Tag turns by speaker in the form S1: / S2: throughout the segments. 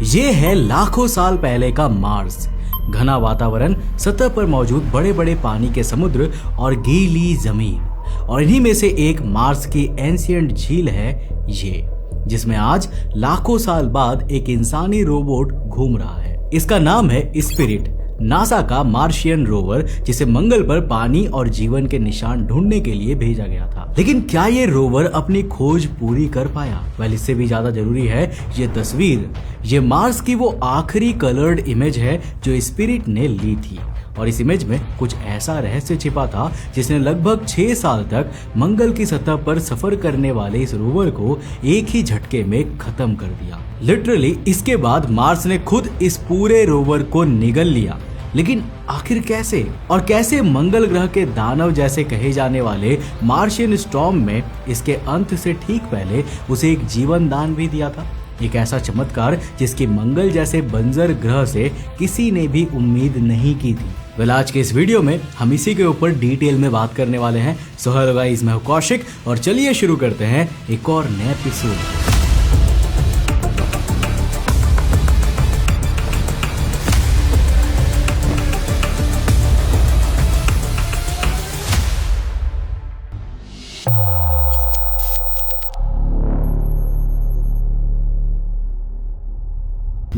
S1: ये है लाखों साल पहले का मार्स। घना वातावरण, सतह पर मौजूद बड़े बड़े पानी के समुद्र और गीली जमीन, और इन्हीं में से एक मार्स की एंशिएंट झील है ये, जिसमें आज लाखों साल बाद एक इंसानी रोबोट घूम रहा है। इसका नाम है स्पिरिट, नासा का मार्शियन रोवर, जिसे मंगल पर पानी और जीवन के निशान ढूंढने के लिए भेजा गया था। लेकिन क्या ये रोवर अपनी खोज पूरी कर पाया? वेल, इससे भी ज्यादा जरूरी है ये तस्वीर। ये मार्स की वो आखिरी कलर्ड इमेज है जो स्पिरिट ने ली थी, और इस इमेज में कुछ ऐसा रहस्य छिपा था जिसने लगभग 6 साल तक मंगल की सतह पर सफर करने वाले इस रोवर को एक ही झटके में खत्म कर दिया। लिटरली इसके बाद मार्स ने खुद इस पूरे रोवर को निगल लिया। लेकिन आखिर कैसे? और कैसे मंगल ग्रह के दानव जैसे कहे जाने वाले मार्शियन स्टॉर्म में इसके अंत से ठीक पहले उसे एक जीवन दान भी दिया था? एक ऐसा चमत्कार जिसकी मंगल जैसे बंजर ग्रह से किसी ने भी उम्मीद नहीं की थी। वेल, आज के इस वीडियो में हम इसी के ऊपर डिटेल में बात करने वाले हैं। सो हेलो गाइस, मैं हूं कौशिक और चलिए शुरू करते हैं एक और नए एपिसोड।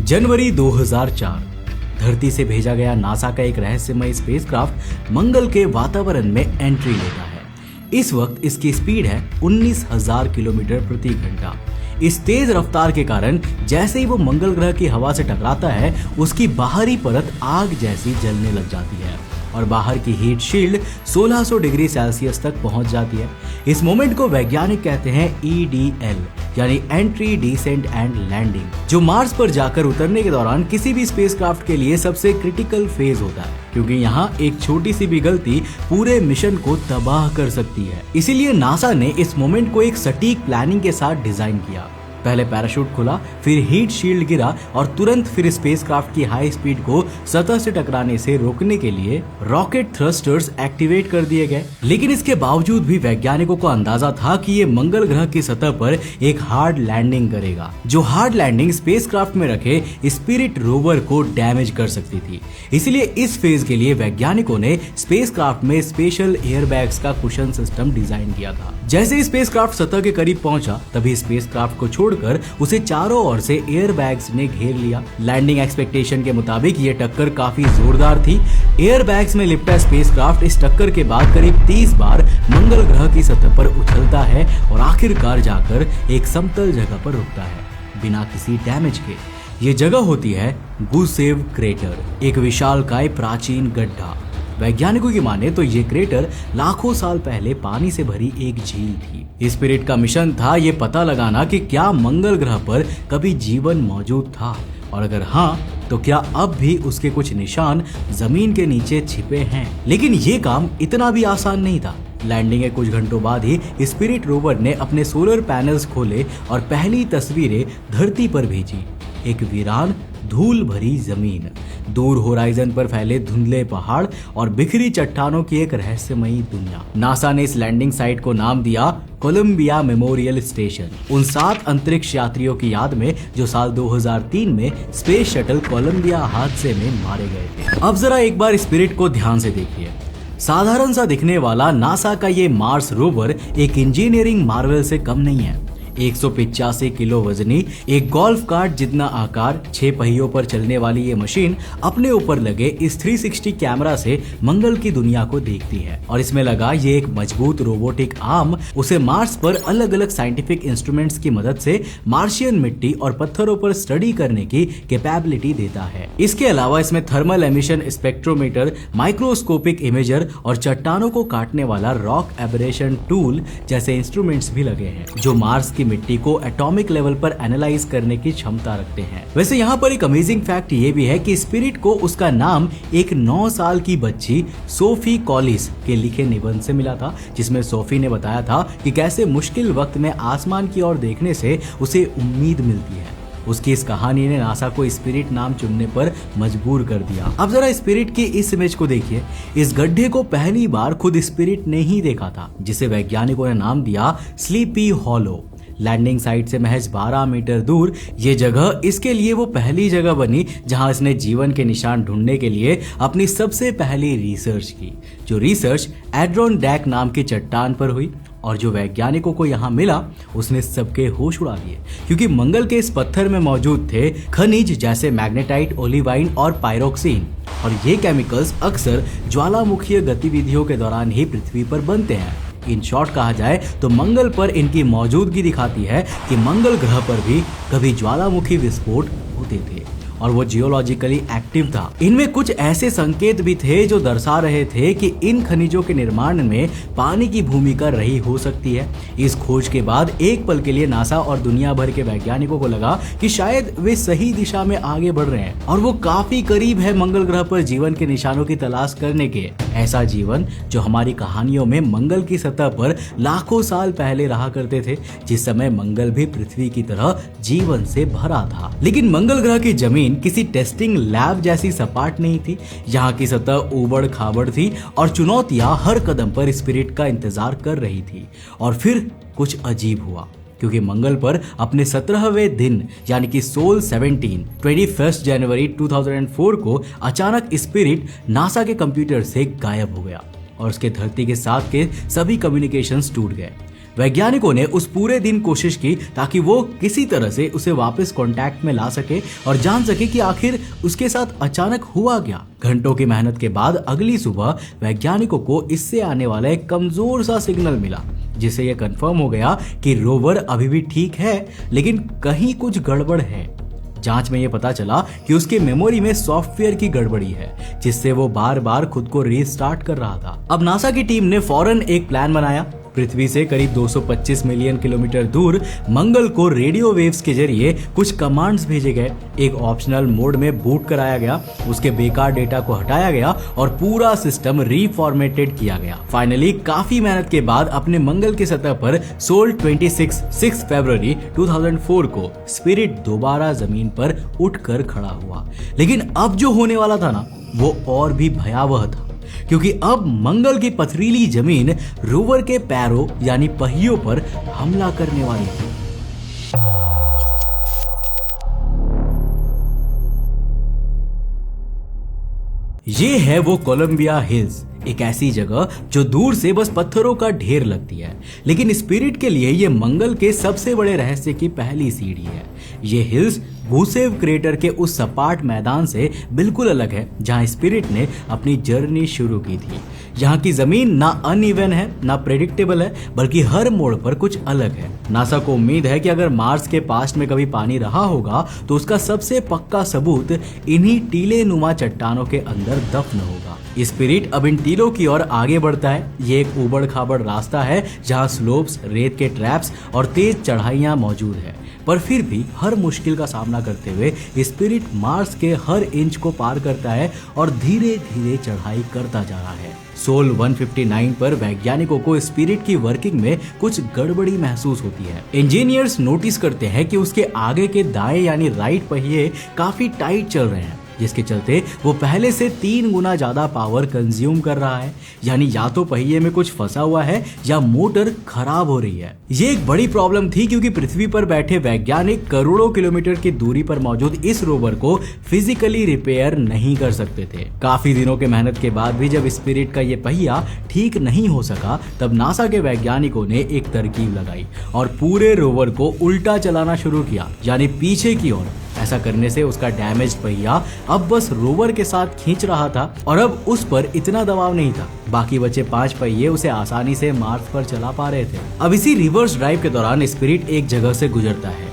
S1: जनवरी 2004 धरती से भेजा गया नासा का एक रहस्यमय स्पेसक्राफ्ट मंगल के वातावरण में एंट्री लेता है। इस वक्त इसकी स्पीड है 19,000 किलोमीटर प्रति घंटा। इस तेज रफ्तार के कारण जैसे ही वो मंगल ग्रह की हवा से टकराता है, उसकी बाहरी परत आग जैसी जलने लग जाती है और बाहर की हीट शील्ड 1600 डिग्री सेल्सियस तक पहुंच जाती है। इस मोमेंट को वैज्ञानिक कहते हैं EDL, यानी एंट्री, डिसेंट एंड लैंडिंग, जो मार्स पर जाकर उतरने के दौरान किसी भी स्पेसक्राफ्ट के लिए सबसे क्रिटिकल फेज होता है, क्योंकि यहाँ एक छोटी सी भी गलती पूरे मिशन को तबाह कर सकती है। इसीलिए नासा ने इस मोमेंट को एक सटीक प्लानिंग के साथ डिजाइन किया। पहले पैराशूट खुला, फिर हीट शील्ड गिरा और तुरंत फिर स्पेसक्राफ्ट की हाई स्पीड को सतह से टकराने से रोकने के लिए रॉकेट थ्रस्टर्स एक्टिवेट कर दिए गए। लेकिन इसके बावजूद भी वैज्ञानिकों को अंदाजा था कि ये मंगल ग्रह की सतह पर एक हार्ड लैंडिंग करेगा, जो हार्ड लैंडिंग स्पेसक्राफ्ट में रखे स्पिरिट रोवर को डैमेज कर सकती थी। इसलिए इस फेज के लिए वैज्ञानिकों ने स्पेसक्राफ्ट में स्पेशल एयरबैग्स का कुशन सिस्टम डिजाइन किया था। जैसे स्पेसक्राफ्ट सतह के करीब पहुंचा, तभी स्पेसक्राफ्ट को छोड़कर उसे चारों ओर से एयरबैग्स ने घेर लिया। लैंडिंग एक्सपेक्टेशन के मुताबिक ये टक्कर काफी जोरदार थी। एयरबैग्स में लिपटा स्पेसक्राफ्ट इस टक्कर के बाद करीब 30 बार मंगल ग्रह की सतह पर उछलता है और आखिरकार जाकर एक समतल जगह पर रुकता है बिना किसी डैमेज के। ये जगह होती है गुसेव क्रेटर, एक विशालकाय प्राचीन गड्ढा। वैज्ञानिकों की माने तो ये क्रेटर लाखों साल पहले पानी से भरी एक झील थी। स्पिरिट का मिशन था ये पता लगाना कि क्या मंगल ग्रह पर कभी जीवन मौजूद था, और अगर हाँ तो क्या अब भी उसके कुछ निशान जमीन के नीचे छिपे हैं। लेकिन ये काम इतना भी आसान नहीं था। लैंडिंग के कुछ घंटों बाद ही स्पिरिट रोवर ने अपने सोलर पैनल्स खोले और पहली तस्वीरें धरती पर भेजी। एक वीरान धूल भरी जमीन, दूर होराइजन पर फैले धुंधले पहाड़ और बिखरी चट्टानों की एक रहस्यमयी दुनिया। नासा ने इस लैंडिंग साइट को नाम दिया कोलंबिया मेमोरियल स्टेशन, उन 7 अंतरिक्ष यात्रियों की याद में जो साल 2003 में स्पेस शटल कोलंबिया हादसे में मारे गए थे। अब जरा एक बार स्पिरिट को ध्यान से देखिए। साधारण सा दिखने वाला नासा का ये मार्स रोवर एक इंजीनियरिंग मार्वल से कम नहीं है। 185 किलो वजनी, एक गोल्फ कार्ट जितना आकार, 6 पहियों पर चलने वाली ये मशीन अपने ऊपर लगे इस 360 कैमरा से मंगल की दुनिया को देखती है, और इसमें लगा ये एक मजबूत रोबोटिक आर्म उसे मार्स पर अलग अलग साइंटिफिक इंस्ट्रूमेंट्स की मदद से मार्शियन मिट्टी और पत्थरों पर स्टडी करने की कैपेबिलिटी देता है। इसके अलावा इसमें thermal emission spectrometer, microscopic imager और चट्टानों को काटने वाला रॉक एबरेशन टूल जैसे इंस्ट्रूमेंट्स भी लगे हैं, जो मार्स की मिट्टी को एटॉमिक लेवल पर एनालाइज करने की क्षमता रखते हैं। वैसे यहाँ पर एक अमेजिंग फैक्ट ये भी है कि स्पिरिट को उसका नाम एक 9 साल की बच्ची सोफी कॉलिस के लिखे निबंध से मिला था, जिसमें सोफी ने बताया था कि कैसे मुश्किल वक्त में आसमान की ओर देखने से उसे उम्मीद मिलती है। उसकी इस कहानी ने नासा को स्पिरिट नाम चुनने पर मजबूर कर दिया। अब जरा स्पिरिट की इस इमेज को देखिए। इस गड्ढे को पहली बार खुद स्पिरिट ने ही देखा था, जिसे वैज्ञानिकों ने नाम दिया स्लीपी हॉलो। लैंडिंग साइट से महज 12 मीटर दूर ये जगह इसके लिए वो पहली जगह बनी जहां इसने जीवन के निशान ढूंढने के लिए अपनी सबसे पहली रिसर्च की, जो रिसर्च एड्रोनडेक नाम की चट्टान पर हुई। और जो वैज्ञानिकों को यहाँ मिला उसने सबके होश उड़ा दिए, क्योंकि मंगल के इस पत्थर में मौजूद थे खनिज जैसे मैग्नेटाइट, ओलिवाइन और पायरोक्सिन। और ये केमिकल्स अक्सर ज्वालामुखीय गतिविधियों के दौरान ही पृथ्वी पर बनते हैं। इन शॉर्ट कहा जाए तो मंगल पर इनकी मौजूदगी दिखाती है कि मंगल ग्रह पर भी कभी ज्वालामुखी विस्फोट होते थे और वो जियोलॉजिकली एक्टिव था। इनमें कुछ ऐसे संकेत भी थे जो दर्शा रहे थे कि इन खनिजों के निर्माण में पानी की भूमिका रही हो सकती है। इस खोज के बाद एक पल के लिए नासा और दुनिया भर के वैज्ञानिकों को लगा कि शायद वे सही दिशा में आगे बढ़ रहे हैं और वो काफी करीब है मंगल ग्रह पर जीवन के निशानों की तलाश करने के। ऐसा जीवन जो हमारी कहानियों में मंगल की सतह पर लाखों साल पहले रहा करते थे, जिस समय मंगल भी पृथ्वी की तरह जीवन से भरा था। लेकिन मंगल ग्रह की जमीन किसी टेस्टिंग लैब जैसी सपाट नहीं थी। यहाँ की सतह उबड़ खाबड़ थी और चुनौतियां हर कदम पर स्पिरिट का इंतजार कर रही थी। और फिर कुछ अजीब हुआ, क्योंकि मंगल पर अपने 17वें दिन यानी कि सोल 17 21 जनवरी 2004 को अचानक स्पिरिट नासा के कंप्यूटर से गायब हो गया और उसके धरती के साथ के सभी कम्युनिकेशंस टूट गए। वैज्ञानिकों ने उस पूरे दिन कोशिश की ताकि वो किसी तरह से उसे वापस कांटेक्ट में ला सके और जान सके कि आखिर उसके साथ अचानक हुआ क्या। घंटों की मेहनत के बाद अगली सुबह वैज्ञानिकों को इससे आने वाला एक कमजोर सा सिग्नल मिला, जिससे यह कंफर्म हो गया कि रोवर अभी भी ठीक है, लेकिन कहीं कुछ गड़बड़ है। जांच में यह पता चला कि उसके मेमोरी में सॉफ्टवेयर की गड़बड़ी है, जिससे वो बार बार खुद को रीस्टार्ट कर रहा था। अब नासा की टीम ने फौरन एक प्लान बनाया। पृथ्वी से करीब 225 मिलियन किलोमीटर दूर मंगल को रेडियो वेव्स के जरिए कुछ कमांड्स भेजे गए। एक ऑप्शनल मोड में बूट कराया गया, उसके बेकार डेटा को हटाया गया और पूरा सिस्टम रीफॉर्मेटेड किया गया। फाइनली काफी मेहनत के बाद अपने मंगल की सतह पर सोल 6 फरवरी 2004 को स्पिरिट दोबारा जमीन पर उठकर खड़ा हुआ। लेकिन अब जो होने वाला था ना, वो और भी भयावह था, क्योंकि अब मंगल की पथरीली जमीन रोवर के पैरों यानी पहियों पर हमला करने वाली थी। ये है वो कोलंबिया हिल्स, एक ऐसी जगह जो दूर से बस पत्थरों का ढेर लगती है, लेकिन स्पिरिट के लिए ये मंगल के सबसे बड़े रहस्य की पहली सीढ़ी है। ये हिल्स भूसेव क्रेटर के उस सपाट मैदान से बिल्कुल अलग है जहां स्पिरिट ने अपनी जर्नी शुरू की थी। यहाँ की जमीन ना अनइवन है ना प्रेडिक्टेबल है, बल्कि हर मोड़ पर कुछ अलग है। नासा को उम्मीद है कि अगर मार्स के पास्ट में कभी पानी रहा होगा तो उसका सबसे पक्का सबूत इन्हीं टीले नुमा चट्टानों के अंदर दफन होगा। स्पिरिट अब इन टीलों की ओर आगे बढ़ता है। ये एक उबड़ खाबड़ रास्ता है जहाँ स्लोप्स, रेत के ट्रैप्स और तेज चढ़ाइयाँ मौजूद है, पर फिर भी हर मुश्किल का सामना करते हुए स्पिरिट मार्स के हर इंच को पार करता है और धीरे धीरे चढ़ाई करता जा रहा है। सोल 159 पर वैज्ञानिकों को स्पिरिट की वर्किंग में कुछ गड़बड़ी महसूस होती है। इंजीनियर्स नोटिस करते हैं कि उसके आगे के दाएं यानी राइट पहिए काफी टाइट चल रहे हैं, जिसके चलते वो पहले से 3 गुना ज्यादा पावर कंज्यूम कर रहा है। यानी या तो पहिए में कुछ फंसा हुआ है या मोटर खराब हो रही है। ये एक बड़ी प्रॉब्लम थी, क्योंकि पृथ्वी पर बैठे वैज्ञानिक करोड़ों किलोमीटर की दूरी पर मौजूद इस रोवर को फिजिकली रिपेयर नहीं कर सकते थे। काफी दिनों के मेहनत के बाद भी जब स्पिरिट का ये पहिया ठीक नहीं हो सका, तब नासा के वैज्ञानिकों ने एक तरकीब लगाई और पूरे रोवर को उल्टा चलाना शुरू किया, यानी पीछे की ओर। ऐसा करने से उसका डैमेज पहिया अब बस रोवर के साथ खींच रहा था और अब उस पर इतना दबाव नहीं था। बाकी बचे 5 पहिए उसे आसानी से मार्स पर चला पा रहे थे। अब इसी रिवर्स ड्राइव के दौरान स्पिरिट एक जगह से गुजरता है,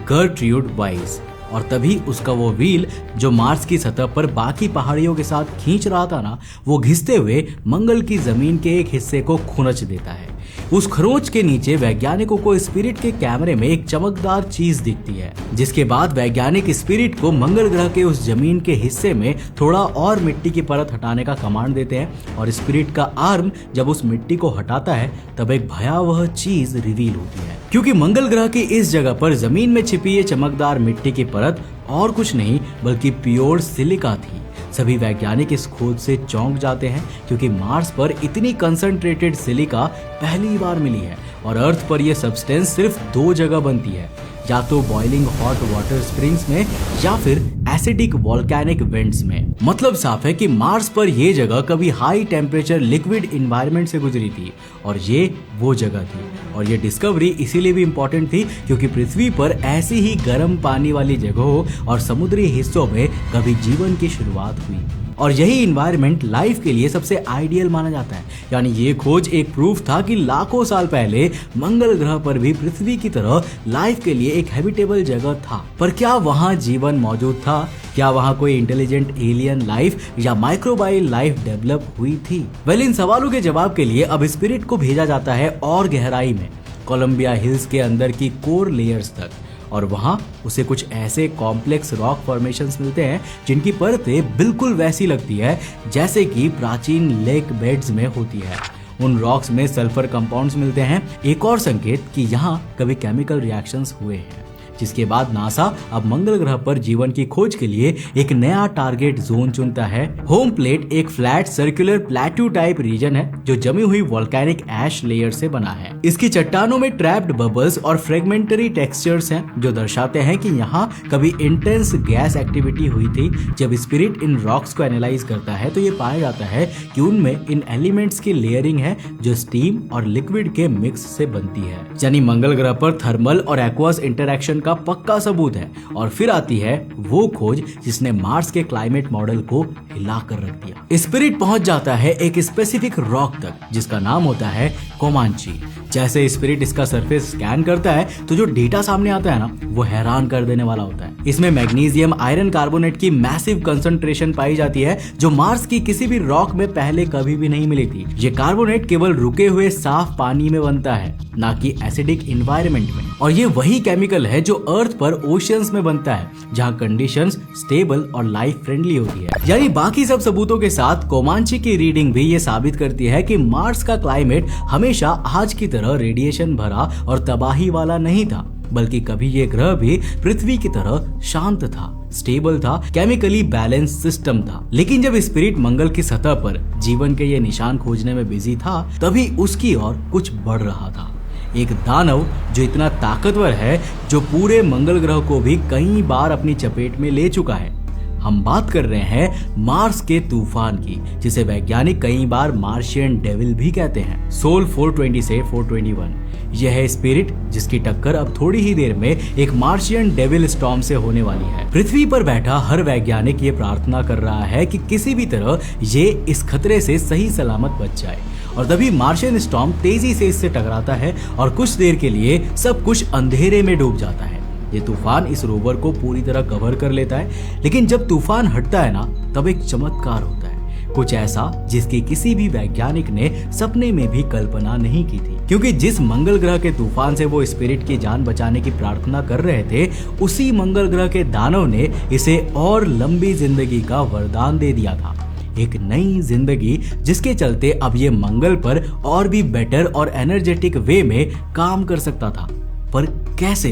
S1: गर्ट्रूड वाइस, और तभी उसका वो व्हील जो मार्स की सतह पर बाकी पहाड़ियों के साथ खींच रहा था ना, वो घिसते हुए मंगल की जमीन के एक हिस्से को खुरच देता है। उस खरोंच के नीचे वैज्ञानिकों को स्पिरिट के कैमरे में एक चमकदार चीज दिखती है, जिसके बाद वैज्ञानिक स्पिरिट को मंगल ग्रह के उस जमीन के हिस्से में थोड़ा और मिट्टी की परत हटाने का कमांड देते हैं। और स्पिरिट का आर्म जब उस मिट्टी को हटाता है तब एक भयावह चीज रिवील होती है, क्योंकि मंगल ग्रह की इस जगह पर जमीन में छिपी ये चमकदार मिट्टी की परत और कुछ नहीं बल्कि प्योर सिलिका थी। सभी वैज्ञानिक इस खोज से चौंक जाते हैं, क्योंकि मार्स पर इतनी कंसंट्रेटेड सिलिका पहली बार मिली है और अर्थ पर यह सब्सटेंस सिर्फ 2 जगह बनती है, या तो बॉइलिंग हॉट वाटर स्प्रिंग्स में या फिर एसिडिक वोल्केनिक वेंट्स में। मतलब साफ है कि मार्स पर यह जगह कभी हाई टेम्परेचर लिक्विड एनवायरनमेंट से गुजरी थी और ये वो जगह थी। और ये डिस्कवरी इसीलिए भी इंपॉर्टेंट थी क्योंकि पृथ्वी पर ऐसी ही गर्म पानी वाली जगहों और समुद्री हिस्सों में कभी जीवन की शुरुआत हुई और यही इन्वायरमेंट लाइफ के लिए सबसे आइडियल माना जाता है। यानी ये खोज एक प्रूफ था कि लाखों साल पहले मंगल ग्रह पर भी पृथ्वी की तरह लाइफ के लिए एक हैबिटेबल जगह था। पर क्या वहाँ जीवन मौजूद था? क्या वहाँ कोई इंटेलिजेंट एलियन लाइफ या माइक्रोबाइल लाइफ डेवलप हुई थी? वेल, इन सवालों के जवाब के लिए अब स्पिरिट को भेजा जाता है और गहराई में, कोलंबिया हिल्स के अंदर की कोर लेयर्स तक, और वहां उसे कुछ ऐसे कॉम्प्लेक्स रॉक फॉर्मेशंस मिलते हैं जिनकी परतें बिल्कुल वैसी लगती है जैसे कि प्राचीन लेक बेड्स में होती है। उन रॉक्स में सल्फर कंपाउंड्स मिलते हैं, एक और संकेत कि यहाँ कभी केमिकल रिएक्शंस हुए हैं। जिसके बाद नासा अब मंगल ग्रह पर जीवन की खोज के लिए एक नया टारगेट जोन चुनता है। होम प्लेट एक flat circular plateau type region है जो जमी हुई वोल्केनिक ऐश लेयर से बना है। इसकी चट्टानों में ट्रैप्ड बबल्स और फ्रेगमेंटरी टेक्सचर्स हैं जो दर्शाते हैं कि यहाँ कभी इंटेंस गैस एक्टिविटी हुई थी। जब स्पिरिट इन रॉक्स को एनालाइज करता है तो ये पाया जाता है कि उनमें इन एलिमेंट्स की लेयरिंग है जो स्टीम और लिक्विड के मिक्स से बनती है। यानी मंगल ग्रह पर थर्मल और एक्वस इंटरैक्शन का पक्का सबूत है। और फिर आती है वो खोज जिसने मार्स के क्लाइमेट मॉडल को हिला कर रख दिया। स्पिरिट पहुंच जाता है एक स्पेसिफिक रॉक तक जिसका नाम होता है कोमांची। जैसे स्पिरिट इसका सरफेस स्कैन करता है तो जो डेटा सामने आता है ना, वो हैरान कर देने वाला होता है। इसमें मैग्नीशियम आयरन कार्बोनेट की मैसिव कंसंट्रेशन पाई जाती है जो मार्स की किसी भी रॉक में पहले कभी भी नहीं मिली थी। ये कार्बोनेट केवल रुके हुए साफ पानी में बनता है, ना कि एसिडिक एनवायरनमेंट में। और ये वही केमिकल है जो अर्थ पर ओशियंस में बनता है जहां कंडीशंस स्टेबल और लाइफ फ्रेंडली होती है। यानी बाकी सब सबूतों के साथ कोमांची की रीडिंग भी ये साबित करती है कि मार्स का क्लाइमेट हमेशा आज की तरह रेडिएशन भरा और तबाही वाला नहीं था, बल्कि कभी ये ग्रह भी पृथ्वी की तरह शांत था, स्टेबल था, केमिकली बैलेंस सिस्टम था। लेकिन जब स्पिरिट मंगल की सतह पर जीवन के ये निशान खोजने में बिजी था, तभी उसकी ओर कुछ बढ़ रहा था। एक दानव जो इतना ताकतवर है जो पूरे मंगल ग्रह को भी कई बार अपनी चपेट में ले चुका है। हम बात कर रहे हैं मार्स के तूफान की, जिसे वैज्ञानिक कई बार मार्शियन डेविल भी कहते हैं। सोल 420 से 421 यह है स्पिरिट जिसकी टक्कर अब थोड़ी ही देर में एक मार्शियन डेविल स्टॉर्म से होने वाली है। पृथ्वी पर बैठा हर वैज्ञानिक ये प्रार्थना कर रहा है कि किसी भी तरह ये इस खतरे से सही सलामत बच जाए। और तभी मार्शियन स्टॉर्म तेजी से इससे टकराता है और कुछ देर के लिए सब कुछ अंधेरे में डूब जाता है। ये तूफान इस रोवर को पूरी तरह कवर कर लेता है, लेकिन जब तूफान हटता है ना, तब एक चमत्कार होता है, कुछ ऐसा जिसकी किसी भी वैज्ञानिक ने सपने में भी कल्पना नहीं की थी। क्योंकि जिस मंगल ग्रह के तूफान से वो स्पिरिट की जान बचाने की प्रार्थना कर रहे थे, उसी मंगल ग्रह के दानव ने इसे और लंबी जिंदगी का वरदान दे दिया था। एक नई जिंदगी जिसके चलते अब ये मंगल पर और भी बेटर और एनर्जेटिक वे में काम कर सकता था। पर कैसे?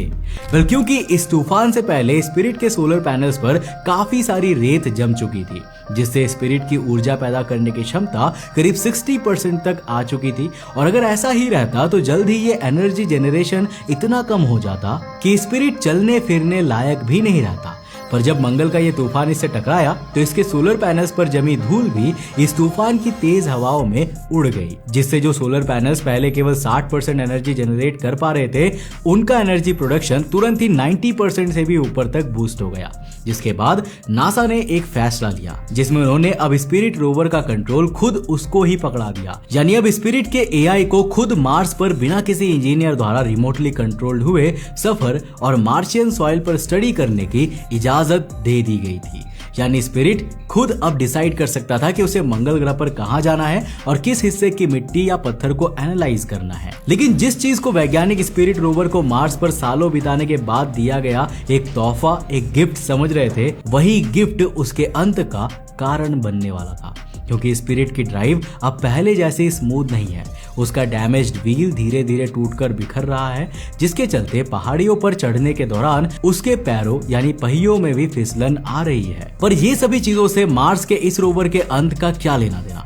S1: वेल, क्योंकि इस तूफान से पहले स्पिरिट के सोलर पैनल्स पर काफी सारी रेत जम चुकी थी, जिससे स्पिरिट की ऊर्जा पैदा करने की क्षमता करीब 60% तक आ चुकी थी। और अगर ऐसा ही रहता तो जल्द ही ये एनर्जी जनरेशन इतना कम हो जाता कि स्पिरिट चलने फिरने लायक भी नहीं रहता। पर जब मंगल का ये तूफान इससे टकराया तो इसके सोलर पैनल्स पर जमी धूल भी इस तूफान की तेज हवाओं में उड़ गई, जिससे जो सोलर पैनल्स पहले केवल 60% एनर्जी जनरेट कर पा रहे थे, उनका एनर्जी प्रोडक्शन तुरंत ही 90% से भी ऊपर तक बूस्ट हो गया। जिसके बाद नासा ने एक फैसला लिया जिसमें उन्होंने अब स्पिरिट रोवर का कंट्रोल खुद उसको ही पकड़ा दिया। यानी अब स्पिरिट के एआई को खुद मार्स पर बिना किसी इंजीनियर द्वारा रिमोटली कंट्रोल्ड हुए सफर और मार्शियन सॉइल पर स्टडी करने की इजाजत दे दी गई थी। यानी स्पिरिट खुद अब डिसाइड कर सकता था कि उसे मंगल ग्रह पर कहां जाना है और किस हिस्से की मिट्टी या पत्थर को एनालाइज करना है। लेकिन जिस चीज को वैज्ञानिक स्पिरिट रोवर को मार्स पर सालों बिताने के बाद दिया गया एक तोहफा, एक गिफ्ट समझ रहे थे, वही गिफ्ट उसके अंत का कारण बनने वाला था। क्योंकि स्पिरिट की ड्राइव अब पहले जैसे स्मूथ नहीं है, उसका डैमेज्ड व्हील धीरे धीरे टूटकर बिखर रहा है, जिसके चलते पहाड़ियों पर चढ़ने के दौरान उसके पैरों यानी पहियों में भी फिसलन आ रही है। पर ये सभी चीजों से मार्स के इस रोवर के अंत का क्या लेना देना? 。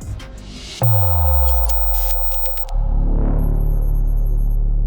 S1: ।
S2: 。 . 。 . 。 . 。 . 。 . 。 . 。 . 。 . 。 . 。 . 。 . 。 . 。 . 。 . 。 . 。 . 。 . 。 . 。 . 。 . 。 . 。 . 。 . 。 . 。 .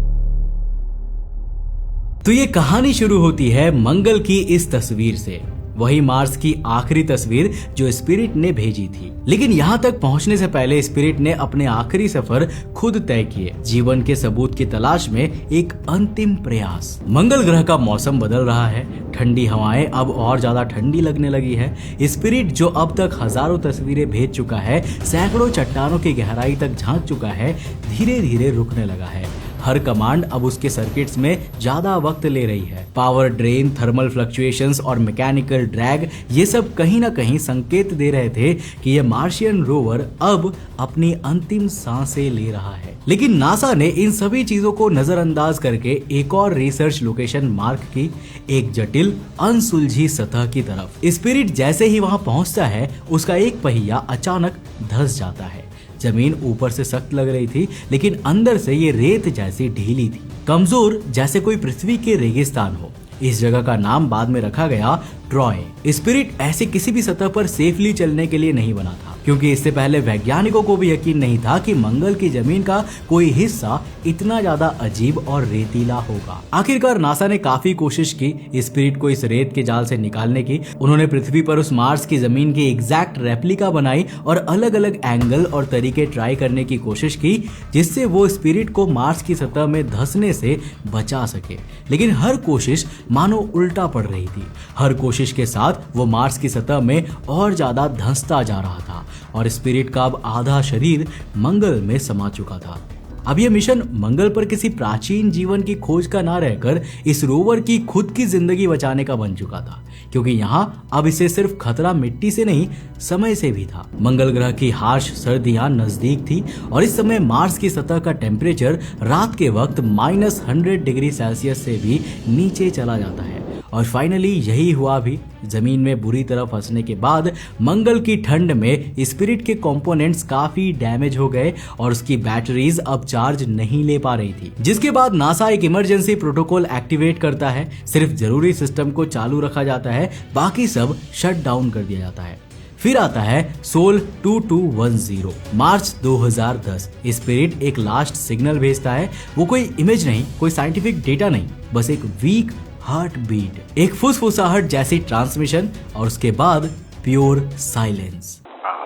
S1: तो ये कहानी शुरू होती है मंगल की इस तस्वीर से, वही मार्स की आखिरी तस्वीर जो स्पिरिट ने भेजी थी। लेकिन यहाँ तक पहुँचने से पहले स्पिरिट ने अपने आखिरी सफर खुद तय किए, जीवन के सबूत की तलाश में एक अंतिम प्रयास। मंगल ग्रह का मौसम बदल रहा है, ठंडी हवाएं अब और ज्यादा ठंडी लगने लगी है। स्पिरिट जो अब तक हजारों तस्वीरें भेज चुका है, सैकड़ों चट्टानों की गहराई तक झांक चुका है, धीरे धीरे रुकने लगा है। हर कमांड अब उसके सर्किट्स में ज्यादा वक्त ले रही है। पावर ड्रेन, थर्मल फ्लक्चुएशंस और मैकेनिकल ड्रैग, ये सब कहीं ना कहीं संकेत दे रहे थे कि ये मार्शियन रोवर अब अपनी अंतिम सांसें ले रहा है। लेकिन नासा ने इन सभी चीजों को नजरअंदाज करके एक और रिसर्च लोकेशन मार्क की, एक जटिल अनसुलझी सतह की तरफ। स्पिरिट जैसे ही वहां पहुंचता है, उसका एक पहिया अचानक धंस जाता है। जमीन ऊपर से सख्त लग रही थी, लेकिन अंदर से ये रेत जैसी ढीली थी, कमजोर, जैसे कोई पृथ्वी के रेगिस्तान हो। इस जगह का नाम बाद में रखा गया ट्रॉय। स्पिरिट ऐसे किसी भी सतह पर सेफली चलने के लिए नहीं बना था, क्योंकि इससे पहले वैज्ञानिकों को भी यकीन नहीं था कि मंगल की जमीन का कोई हिस्सा इतना ज्यादा अजीब और रेतीला होगा। आखिरकार नासा ने काफी कोशिश की स्पिरिट को इस रेत के जाल से निकालने की। उन्होंने पृथ्वी पर उस मार्स की जमीन की एग्जैक्ट रेप्लिका बनाई और अलग अलग एंगल और तरीके ट्राई करने की कोशिश की, जिससे वो स्पिरिट को मार्स की सतह में धंसने से बचा सके। लेकिन हर कोशिश मानो उल्टा पड़ रही थी। हर कोशिश के साथ वो मार्स की सतह में और ज्यादा धंसता जा रहा था और स्पिरिट का अब आधा शरीर मंगल में समा चुका था। अब यह मिशन मंगल पर किसी प्राचीन जीवन की खोज का ना रहकर इस रोवर की खुद की जिंदगी बचाने का बन चुका था, क्योंकि यहाँ अब इसे सिर्फ खतरा मिट्टी से नहीं, समय से भी था। मंगल ग्रह की हार्श सर्दियां नजदीक थी और इस समय मार्स की सतह का टेम्परेचर रात के वक्त -100 डिग्री सेल्सियस से भी नीचे चला जाता है। और फाइनली यही हुआ भी। जमीन में बुरी तरह फंसने के बाद मंगल की ठंड में स्पिरिट के कंपोनेंट्स काफी डैमेज हो गए और उसकी बैटरीज अब चार्ज नहीं ले पा रही थी, जिसके बाद नासा एक इमरजेंसी प्रोटोकॉल एक्टिवेट करता है। सिर्फ जरूरी सिस्टम को चालू रखा जाता है, बाकी सब शट डाउन कर दिया जाता है। फिर आता है सोल 2210, मार्च 2010। स्पिरिट एक लास्ट सिग्नल भेजता है। वो कोई इमेज नहीं, कोई साइंटिफिक डेटा नहीं, बस एक वीक हार्ट बीट, एक फुसफुसाहट जैसी ट्रांसमिशन और उसके बाद pure silence.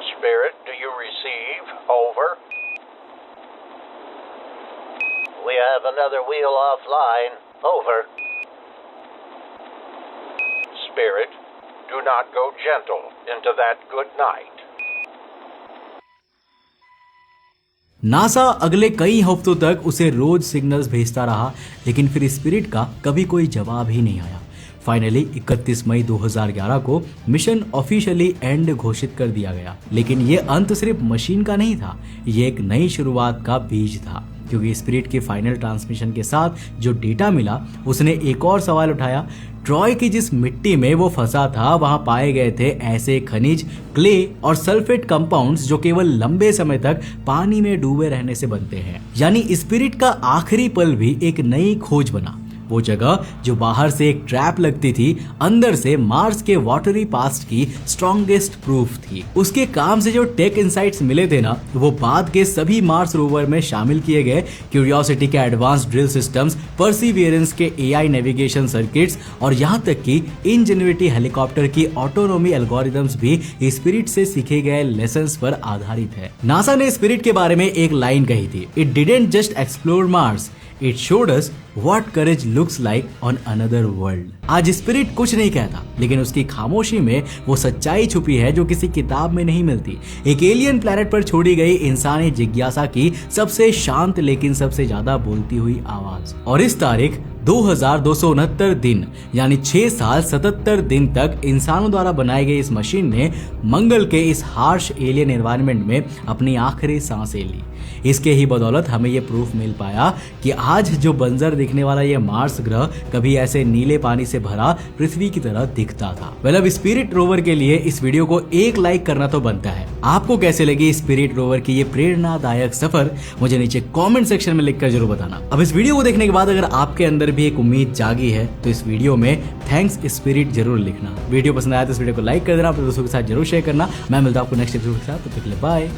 S2: Spirit, do you receive? Over. We have another wheel offline. Over. Spirit, do not go gentle into that good night.
S1: NASA अगले कई हफ्तों तक उसे रोज सिग्नल्स भेजता रहा, लेकिन फिर स्पिरिट का कभी कोई जवाब ही नहीं आया। फाइनली 31 मई 2011 को मिशन ऑफिशियली एंड घोषित कर दिया गया। लेकिन ये अंत सिर्फ मशीन का नहीं था, ये एक नई शुरुआत का बीज था, क्योंकि स्पिरिट की फाइनल ट्रांसमिशन के साथ जो डेटा मिला, उसने एक और सवाल उठाया। ट्रॉय की जिस मिट्टी में वो फंसा था, वहां पाए गए थे ऐसे खनिज, क्ले और सल्फेट कंपाउंड्स जो केवल लंबे समय तक पानी में डूबे रहने से बनते हैं। यानी स्पिरिट का आखिरी पल भी एक नई खोज बना। वो जगह जो बाहर से एक ट्रैप लगती थी, अंदर से मार्स के वाटरी पास्ट की स्ट्रॉन्गेस्ट प्रूफ थी। उसके काम से जो टेक इनसाइट्स मिले थे ना, वो बाद के सभी मार्स रोवर में शामिल किए गए। क्यूरियोसिटी के एडवांस ड्रिल सिस्टम्स, परसिवियरेंस के एआई नेविगेशन सर्किट्स और यहाँ तक कि इंजेन्युइटी हेलीकॉप्टर की ऑटोनोमी एल्गोरिदम्स भी स्पिरिट से सीखे गए लेसन्स पर आधारित है। नासा ने स्पिरिट के बारे में एक लाइन कही थी, it didn't just explore Mars, it showed us what courage looks like on another world. आज स्पिरिट कुछ नहीं कहता, लेकिन उसकी खामोशी में वो सच्चाई छुपी है जो किसी किताब में नहीं मिलती। एक एलियन प्लेनेट पर छोड़ी गई इंसानी जिज्ञासा की सबसे शांत लेकिन सबसे ज्यादा बोलती हुई आवाज। और इस तारीख 2269 दिन, यानी 6 साल 77 दिन तक इंसानों द्वारा बनाई गई इस मशीन ने मंगल के इस हार्श एलियन एनवायरनमेंट में अपनी आखिरी सांसें ली। इसके ही बदौलत हमें ये प्रूफ मिल पाया कि आज जो बंजर दिखने वाला ये मार्स ग्रह कभी ऐसे नीले पानी से भरा पृथ्वी की तरह दिखता था। अब स्पिरिट रोवर के लिए इस वीडियो को एक लाइक करना तो बनता है। आपको कैसे लगी स्पिरिट रोवर की ये प्रेरणादायक सफर, मुझे नीचे कमेंट सेक्शन में लिखकर जरूर बताना। अब इस वीडियो को देखने के बाद अगर आपके अंदर भी एक उम्मीद जागी है तो इस वीडियो में थैंक्स स्पिरिट जरूर लिखना। वीडियो पसंद आया तो इस वीडियो को लाइक कर देना, अपने दोस्तों के साथ जरूर शेयर करना। मैं मिलता हूं आपको नेक्स्ट एपिसोड के साथ, तब तक के लिए बाय।